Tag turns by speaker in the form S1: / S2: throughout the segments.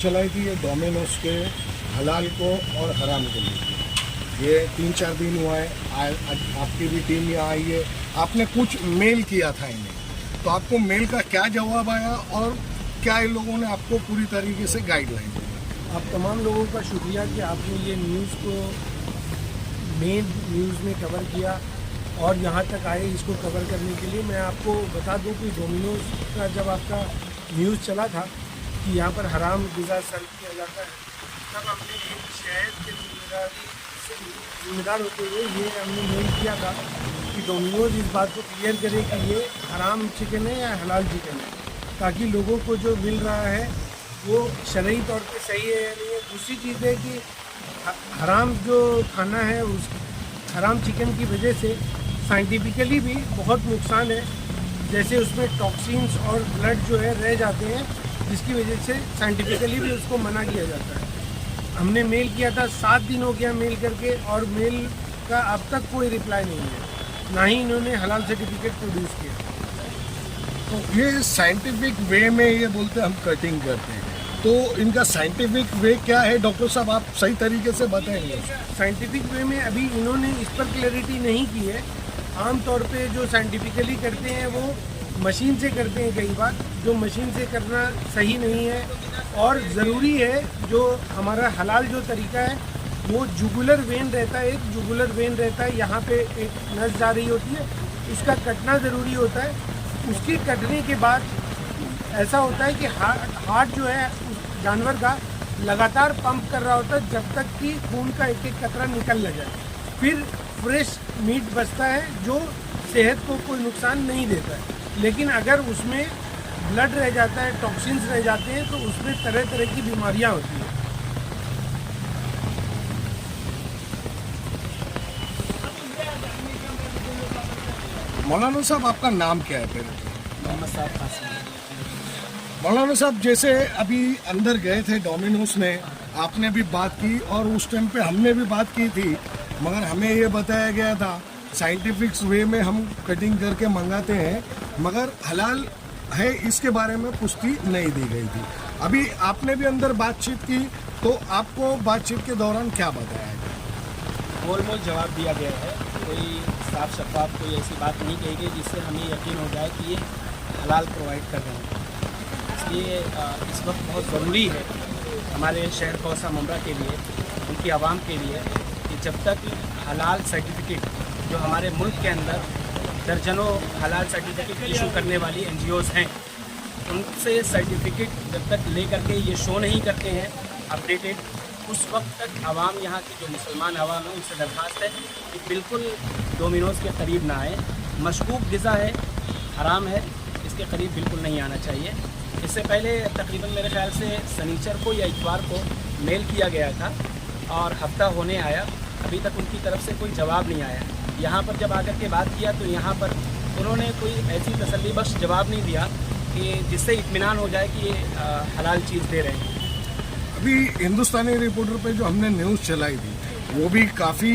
S1: चलाई थी ये डोमिनोज के हलाल को और हराम को लेकर। ये 3-4 दिन हुआ है, आपकी भी टीम यहाँ आई है, आपने कुछ मेल किया था इन्हें, तो आपको मेल का क्या जवाब आया और क्या इन लोगों ने आपको पूरी तरीके से गाइडलाइन दी?
S2: आप तमाम लोगों का शुक्रिया कि आपने ये न्यूज़ को मेन न्यूज़ में कवर किया और यहाँ तक आए इसको कवर करने के लिए। मैं आपको बता दूं कि डोमिनोज का जब आपका न्यूज़ चला था कि यहाँ पर हराम ग़िज़ा सर्व किया जाता है, तब हमने एक शहर के जिम्मेदार होते हुए ये हमने मेल किया था कि डोमिनोज इस बात को क्लियर करे कि ये हराम चिकन है या हलाल चिकन है, ताकि लोगों को जो मिल रहा है वो शरई तौर पे सही है या नहीं है। दूसरी चीज़ है कि हराम जो खाना है उस हराम चिकन की वजह से साइंटिफिकली भी बहुत नुकसान है, जैसे उसमें टॉक्सिन्स और ब्लड जो है रह जाते हैं, जिसकी वजह से साइंटिफिकली भी उसको मना किया जाता है। हमने मेल किया था, 7 दिन हो गया मेल करके, और मेल का अब तक कोई रिप्लाई नहीं है, ना ही इन्होंने हलाल सर्टिफिकेट प्रोड्यूस किया।
S1: तो ये साइंटिफिक वे में ये बोलते हम कटिंग करते हैं, तो इनका साइंटिफिक वे क्या है डॉक्टर साहब, आप सही तरीके से बताएंगे?
S2: साइंटिफिक वे में अभी इन्होंने इस पर क्लैरिटी नहीं की है। आम तौर पे जो साइंटिफिकली करते हैं वो मशीन से करते हैं, कई बार जो मशीन से करना सही नहीं है। और ज़रूरी है जो हमारा हलाल जो तरीका है वो जुगुलर वेन रहता है, एक जुगुलर वेन रहता है, यहाँ पे एक नस जा रही होती है, उसका कटना ज़रूरी होता है। उसके कटने के बाद ऐसा होता है कि हार्ट जो है उस जानवर का लगातार पंप कर रहा होता है जब तक कि खून का एक एक कतरा निकल न जाए, फिर फ्रेश मीट बचता है जो सेहत को कोई नुकसान नहीं देता है। लेकिन अगर उसमें ब्लड रह जाता है, टॉक्सिन्स रह जाते हैं, तो उसमें तरह तरह की बीमारियां होती हैं।
S1: मौलाना साहब आपका नाम क्या है फिर?
S2: मोहम्मद साहब कासिम।
S1: मौलाना साहब जैसे अभी अंदर गए थे डोमिनोज ने, आपने भी बात की और उस टाइम पे हमने भी बात की थी, मगर हमें ये बताया गया था साइंटिफिक वे में हम कटिंग करके मंगाते हैं, मगर हलाल है इसके बारे में पुष्टि नहीं दी गई थी। अभी आपने भी अंदर बातचीत की, तो आपको बातचीत के दौरान क्या बताया गया?
S3: गोलमोल जवाब दिया गया है, कोई साफ शफाफ कोई ऐसी बात नहीं कही गई जिससे हमें यकीन हो जाए कि ये हलाल प्रोवाइड कर रहे हैं। इसलिए इस वक्त बहुत ज़रूरी है हमारे शहर कौसा मुमरा के लिए, उनकी आवाम के लिए, कि जब तक हलाल सर्टिफिकेट जो हमारे मुल्क के अंदर दर्जनों हलाल सर्टिफिकेट इशू करने वाली NGOs हैं, उनसे सर्टिफिकेट जब तक ले करके ये शो नहीं करते हैं अपडेटेड, उस वक्त तक आवाम, यहाँ की जो मुसलमान आवाम है, उनसे दरख्वास्त है कि बिल्कुल डोमिनोज के करीब ना आए। मशकूक ग़िज़ा है, हराम है, इसके करीब बिल्कुल नहीं आना चाहिए। इससे पहले तकरीबन मेरे ख्याल से शनिचर को या इतवार को मेल किया गया था और हफ्ता होने आया, अभी तक उनकी तरफ से कोई जवाब नहीं आया। यहाँ पर जब आकर के बात किया तो यहाँ पर उन्होंने कोई ऐसी तसल्ली बख्श जवाब नहीं दिया कि जिससे इत्मीनान हो जाए कि ये हलाल चीज़ दे रहे हैं।
S1: अभी हिंदुस्तानी रिपोर्टर पे जो हमने न्यूज़ चलाई थी वो भी काफ़ी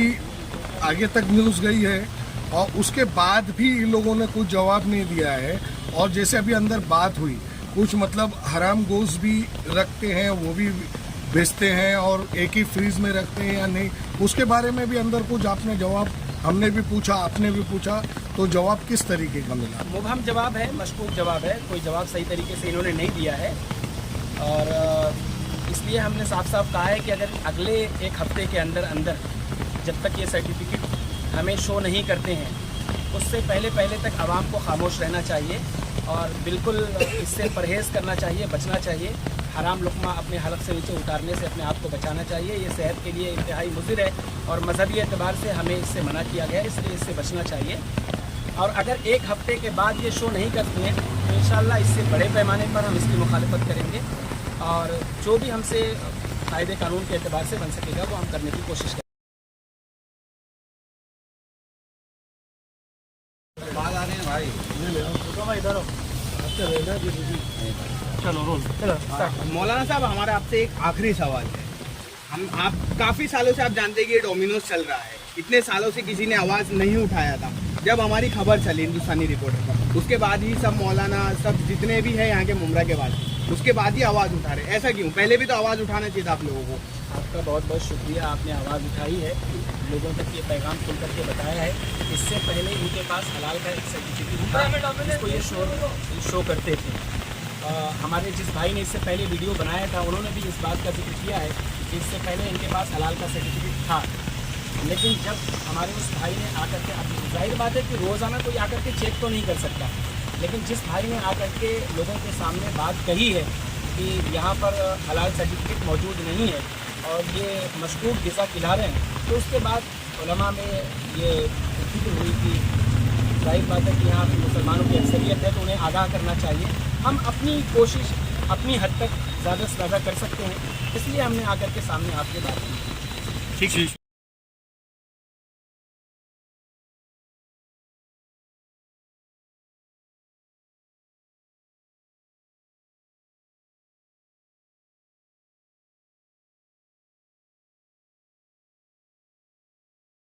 S1: आगे तक न्यूज़ गई है, और उसके बाद भी इन लोगों ने कुछ जवाब नहीं दिया है। और जैसे अभी अंदर बात हुई, कुछ मतलब हराम गोश्त भी रखते हैं, वो भी बेचते हैं, और एक ही फ्रीज में रखते हैं या नहीं, उसके बारे में भी अंदर कुछ आपने जवाब, हमने भी पूछा, आपने भी पूछा, तो जवाब किस तरीके का मिला?
S3: मुबहम जवाब है, मशकूक जवाब है, कोई जवाब सही तरीके से इन्होंने नहीं दिया है। और इसलिए हमने साफ साफ कहा है कि अगर अगले एक हफ्ते के अंदर अंदर जब तक ये सर्टिफिकेट हमें शो नहीं करते हैं, उससे पहले तक आवाम को खामोश रहना चाहिए और बिल्कुल इससे परहेज़ करना चाहिए, बचना चाहिए। हराम लुक़मा अपने हलक़ से नीचे उतारने से अपने आप को बचाना चाहिए। ये सेहत के लिए इंतहाई मुज़िर है और मजहबी एतबार से हमें इससे मना किया गया है, इसलिए इससे बचना चाहिए। और अगर एक हफ्ते के बाद ये शो नहीं करते हैं तो इंशाअल्लाह इससे बड़े पैमाने पर हम इसकी मुखालिफत करेंगे और जो भी हमसे कायदे कानून के एतबार से बन सकेगा वो हम करने की कोशिश करेंगे।
S2: चलो रोल चलो।
S4: मौलाना साहब, हमारा आपसे एक आखिरी सवाल है। आप काफ़ी सालों से आप जानते हैं कि ये डोमिनोज चल रहा है, इतने सालों से किसी ने आवाज़ नहीं उठाया था। जब हमारी खबर चली हिंदुस्तानी रिपोर्टर पर, उसके बाद ही सब मौलाना, सब जितने भी हैं यहाँ के मुमरा के बाद उसके बाद ही आवाज़ उठा रहे, ऐसा क्यों? पहले भी तो आवाज़ उठाना चाहिए था आप लोगों को।
S3: आपका बहुत बहुत शुक्रिया, आपने आवाज़ उठाई है, लोगों तक ये पैगाम खुल करके बताया है। इससे पहले इनके पास हलाल का एक सर्टिफिकेट था जिसको ये शो करते थे। हमारे जिस भाई ने इससे पहले वीडियो बनाया था उन्होंने भी इस बात का जिक्र किया है कि इससे पहले इनके पास हलाल का सर्टिफिकेट था। लेकिन जब हमारे उस भाई ने आकर के, अब जाहिर बात है कि रोज़ाना कोई आकर के चेक तो नहीं कर सकता, लेकिन जिस भाई ने आकर के लोगों के सामने बात कही है कि यहाँ पर हलाल सर्टिफिकेट मौजूद नहीं है और ये मशकूक ग़िज़ा खिला रहे हैं, तो उसके बाद उलमा में ये फिक्र हुई कि जाहिर बात है कि यहाँ पर मुसलमानों की अक्सरियत है तो उन्हें आगाह करना चाहिए। हम अपनी कोशिश अपनी हद तक ज़्यादा से ज़्यादा कर सकते हैं, इसलिए हमने आकर के सामने आपके बात की।
S4: ठीक है।